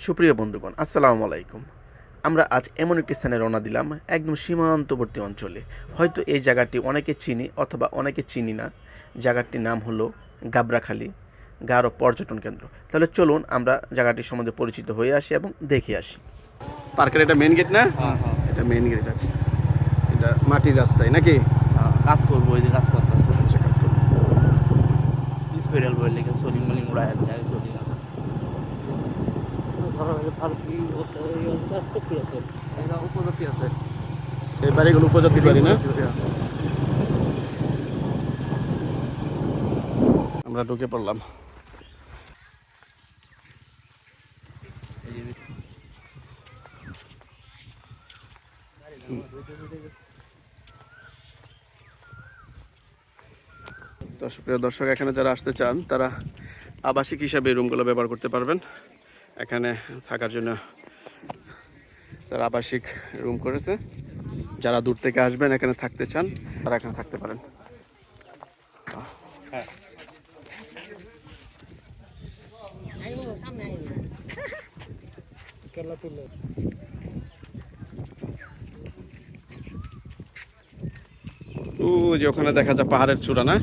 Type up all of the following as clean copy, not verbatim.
সুপ্রিয় বন্ধুগণ, আসসালামু আলাইকুম। আমরা আজ এমন একটি স্থানে রওনা দিলাম, একদম সীমান্তবর্তী অঞ্চলে। হয়তো এই জায়গাটি অনেকে চিনি অথবা অনেকে চিনি না। জায়গাটির নাম হলো গাবড়াখালী, গারো পর্যটন কেন্দ্র। তাহলে চলুন আমরা জায়গাটির সম্বন্ধে পরিচিত হয়ে আসি এবং দেখে আসি। পার্কের এটা মেন গেট না? হ্যাঁ হ্যাঁ এটা মেন গেট আছে। এটা মাটির রাস্তায় নাকি? হ্যাঁ, কাজ করবো, ওই যে কাজ করতে হবে। আচ্ছা, কাজ করতে স্পেশাল বই লেগে সোলিং মোলিং উড়ায় যায়, সোলিং আছে। উপজাতি আছে। এই বাড়িগুলো উপজাতি বাড়ি না? আমরা ঢুকে পড়লাম। এই যে তো প্রিয় দর্শক, এখানে যারা আসতে চান তারা আবাসিক হিসাবে এই রুমগুলো ব্যবহার করতে পারবেন। এখানে থাকার জন্য তারা আবাসিক রুম করেছে। যারা দূর থেকে আসবেন এখানে থাকতে চান তারা এখানে থাকতে পারেন। হ্যাঁ, ও যে ওখানে দেখা যায় পাহাড়ের চূড়া না?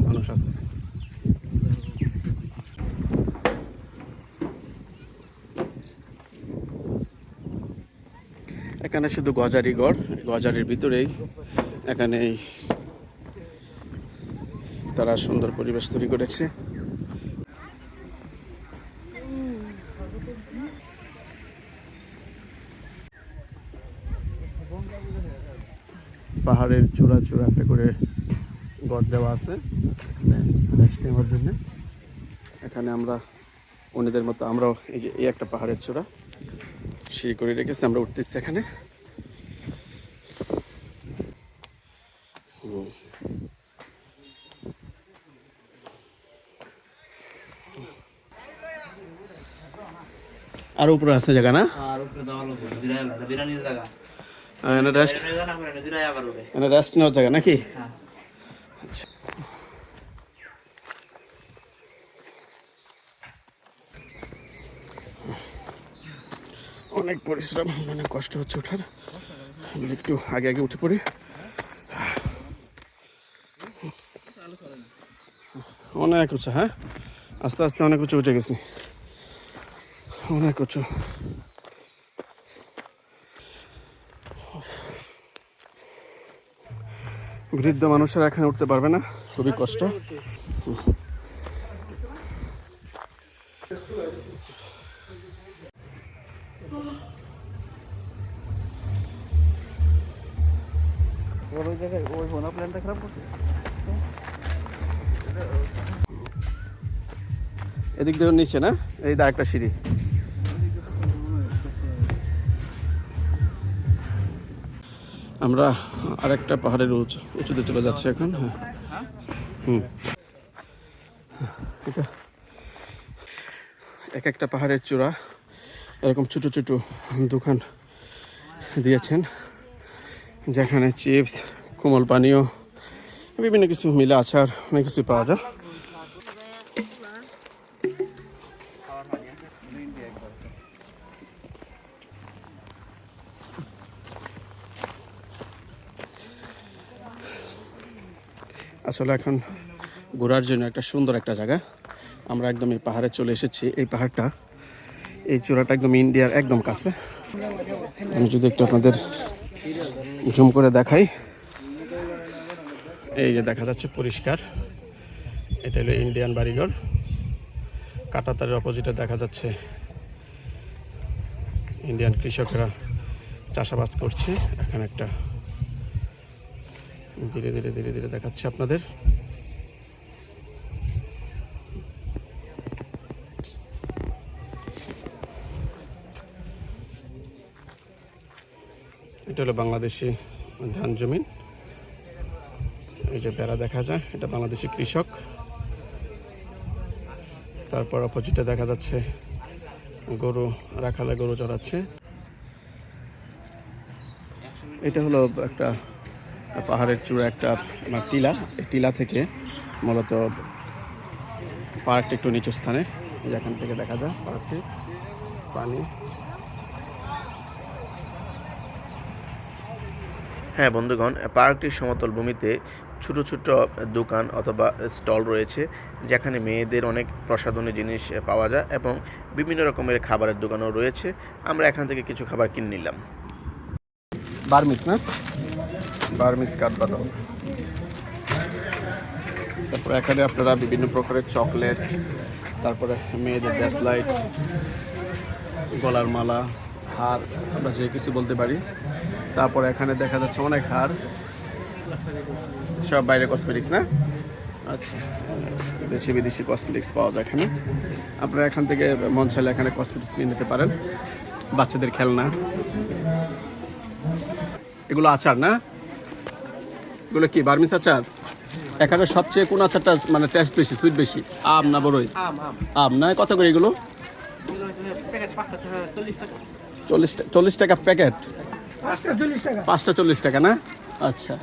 মানুষ আছে। এখানে শুধু গজারি গড়, গজারির ভিতরেই এখানে তারা সুন্দর পরিবেশ তৈরি করেছে। পাহাড়ের চূড়া চূড়া একটা করে গড় দেওয়া আছে এখানে রেস্ট নেওয়ার জন্য। এখানে আমরা অন্যদের মতো আমরাও এই যে এই একটা পাহাড়ের চূড়া সেই করে রেখেছি, আমরা উঠতেছি এখানে। আর উপরে আছে জায়গা না? আর উপরে দেওয়া লোক বিরানির জায়গা, এখানে রেস্ট জানা করে না, দিরাই আবার উঠে। এখানে রেস্ট নেওয়ার জায়গা নাকি? হ্যাঁ, অনেক পরিশ্রম, অনেক কষ্ট হচ্ছে ওঠার। আমি একটু আগে আগে উঠে পড়ি। অনেক উঁচু, হ্যাঁ, আস্তে আস্তে অনেক উঁচু উঠে গেছি, অনেক উঁচু। বৃদ্ধ মানুষেরা এখানে উঠতে পারবে না, খুবই কষ্ট। ওই জায়গায় ওই হোনা প্ল্যানটা খারাপ করছে। এদিক দিয়ে নিচে না, এই দা একটা সিঁড়ি। আমরা আরেকটা পাহাড়ের উঁচুতে চলে যাচ্ছি এখন। হ্যাঁ, এটা এক একটা পাহাড়ের চূড়া এরকম ছোট ছোট দোকান দিয়েছেন, যেখানে চিপস, কোমল পানীয়, বিভিন্ন কিছু মিলে আচার, অনেক কিছু পাওয়া যায়। আসলে এখন ঘোরার জন্য একটা সুন্দর একটা জায়গা। আমরা একদম এই পাহাড়ে চলে এসেছি। এই পাহাড়টা, এই চূড়াটা একদম ইন্ডিয়ার একদম কাছে। আমি যদি একটু আপনাদের জুম করে দেখাই, এই যে দেখা যাচ্ছে পরিষ্কার, এটা হলো ইন্ডিয়ান বাড়িঘর। কাঁটাতারের অপোজিটে দেখা যাচ্ছে ইন্ডিয়ান কৃষকরা চাষাবাদ করছে। এখানে একটা ধীরে ধীরে ধীরে ধীরে দেখাচ্ছে আপনাদের। এটা হলো বাংলাদেশি ধান জমিন। এই যে বেড়া দেখা যায়, এটা বাংলাদেশি কৃষক। তারপর অপোজিটে দেখা যাচ্ছে গরু, রাখালে গরু চড়াচ্ছে। এটা হলো একটা পাহাড়ের চূড়া, একটা টিলা। এই টিলা থেকে মূলত পাহাড়টা একটু নিচু স্থানে, এখান থেকে দেখা যায় পার্কটি, পানি। হ্যাঁ বন্ধুগণ, পার্কটির সমতল ভূমিতে ছোট ছোট দোকান অথবা স্টল রয়েছে, যেখানে মেয়েদের অনেক প্রসাধনী জিনিস পাওয়া যায় এবং বিভিন্ন রকমের খাবারের দোকানও রয়েছে। আমরা এখান থেকে কিছু খাবার কিনে নিলাম। বার্মিস না, বার্মিস কাঠবাদাম। তারপরে এখানে আপনারা বিভিন্ন প্রকারের চকলেট, তারপরে মেয়েদের ব্রেসলাইট, গলার মালা, হার, আমরা যে কিছু বলতে পারি। তারপরে এখানে দেখা যাচ্ছে অনেক হার, সব বাইরে কসমেটিক্স না। আচ্ছা, দেশি বিদেশি কসমেটিক্স পাওয়া যায় এখানে। আপনারা এখান থেকে মন চাইলে এখানে কসমেটিক্স নিয়ে নিতে পারেন, বাচ্চাদের খেলনা। এগুলো আচার না, এগুলো কি বার্মিস আচার? এখানে সবচেয়ে কোন আচারটা মানে টেস্ট বেশি, সুইট বেশি? আম না বড়ই? আম না। কত করে এগুলো? 40 টাকা প্যাকেট। 5টা 40 টাকা না? আচ্ছা।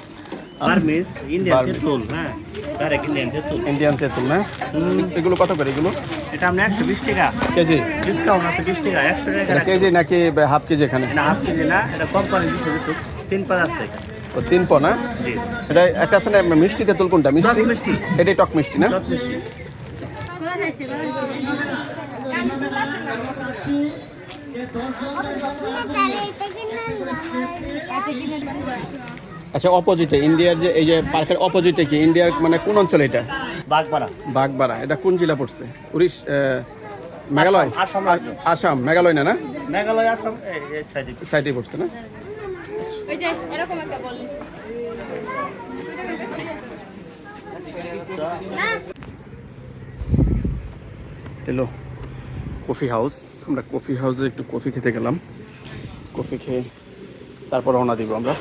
বার্মিস ইন্ডিয়ান তেঁতুল, হ্যাঁ ডাইরেক্ট ইন্ডিয়ান তেঁতুল। ইন্ডিয়ান তেঁতুল না? এগুলো কত করে এগুলো? এটা আমরা 120 টাকা কেজি? ডিসকাউন্ট আছে 20 টাকা, 100 টাকা এটা কেজি নাকি হাফ কেজি এখানে? না হাফ কেজি না, এটা কোম্পানি দিছে তেঁতুল 3 পাতা আছে এটা। ও 3 পো না? জি এটা একটা আছে না মিষ্টি তেঁতুল, কোনটা মিষ্টি? টক মিষ্টি। এটাই টক মিষ্টি না? টক মিষ্টি। আচ্ছা, অপোজিটে ইন্ডিয়ার যে এই যে পার্কের অপোজিটে কি ইন্ডিয়ার মানে কোন অঞ্চলে এটা? বাগবাড়া। বাগবাড়া। এটা কোন জেলা পড়ছে? মেঘালয়? আসাম। আসাম, মেঘালয় না? না, মেঘালয় আসাম এই সাইডে। সাইডে পড়ছে না? ওই যে এরকম একটা বলে এলো কফি হাউস। আমরা কফি হাউসে একটু কফি খেতে গেলাম। কফি খেয়ে তারপর রওনা দিব আমরা।